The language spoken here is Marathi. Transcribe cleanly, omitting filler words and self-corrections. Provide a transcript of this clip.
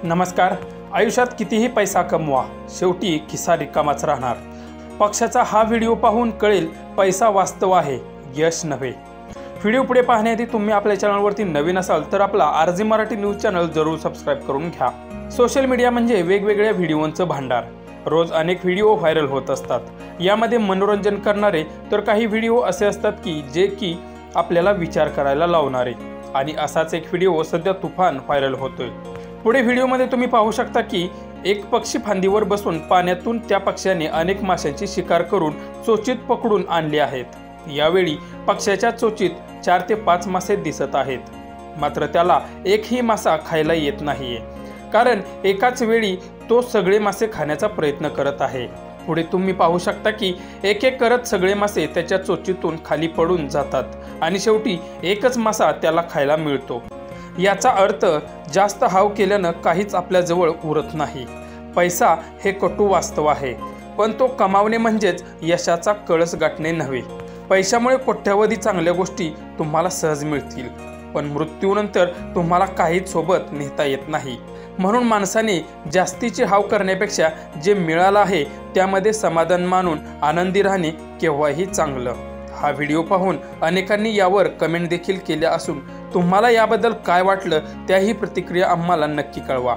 नमस्कार। आयुष्यात कितीही पैसा कमवा, शेवटी खिसा रिकामाच राहणार। पक्षाचा हा व्हिडिओ पाहून कळेल पैसा वास्तव आहे, यश नव्हे। व्हिडिओ पुढे पाहण्याआधी तुम्ही आपल्या चॅनलवरती नवीन असाल तर आपला आरजी मराठी न्यूज चॅनल जरूर सबस्क्राइब करून घ्या। सोशल मीडिया म्हणजे वेगवेगळ्या व्हिडिओंचं भांडार। रोज अनेक व्हिडिओ व्हायरल होत असतात। यामध्ये मनोरंजन करणारे तर काही व्हिडिओ असे असतात की आपल्याला विचार करायला लावणारे। आणि असाच एक व्हिडिओ सध्या तुफान व्हायरल होतोय। पुढे व्हिडिओमध्ये तुम्ही पाहू शकता की एक पक्षी फांदीवर बसून पाण्यातून त्या पक्ष्याने अनेक माशांची शिकार करून चोचीत पकडून आणली आहेत। यावेळी पक्ष्याच्या चोचीत 4 ते 5 मासे दिसत आहेत, मात्र त्याला एकही मासा खायला येत नाहीये, कारण एकाच वेळी तो सगळे मासे खाण्याचा प्रयत्न करत आहे। पुढे तुम्ही पाहू शकता की एक एक करत सगळे मासे त्याच्या चोचीतून खाली पडून जातात आणि शेवटी एकच मासा त्याला खायला मिळतो। याचा अर्थ जास्त हाव केल्यानं काहीच आपल्या जवळ उरत नाही। पैसा हे कटू वास्तव आहे, पण तो कमावणे म्हणजेच यशाचा कळस गाठणे नव्हे। पैशामुळे कोट्यावधी चांगल्या गोष्टी तुम्हाला सहज मिळतील, पण मृत्यूनंतर तुम्हाला काहीच सोबत नेता येत नाही। म्हणून माणसाने जास्तीची हाव करण्यापेक्षा जे मिळालं आहे त्यामध्ये समाधान मानून आनंदी राहणे केव्हाही चांगलं। हा व्हिडिओ पाहून अनेकांनी यावर कमेंट देखील केल्या असून तुम्हाला याबद्दल काय वाटलं त्याही प्रतिक्रिया आम्हाला नक्की कळवा।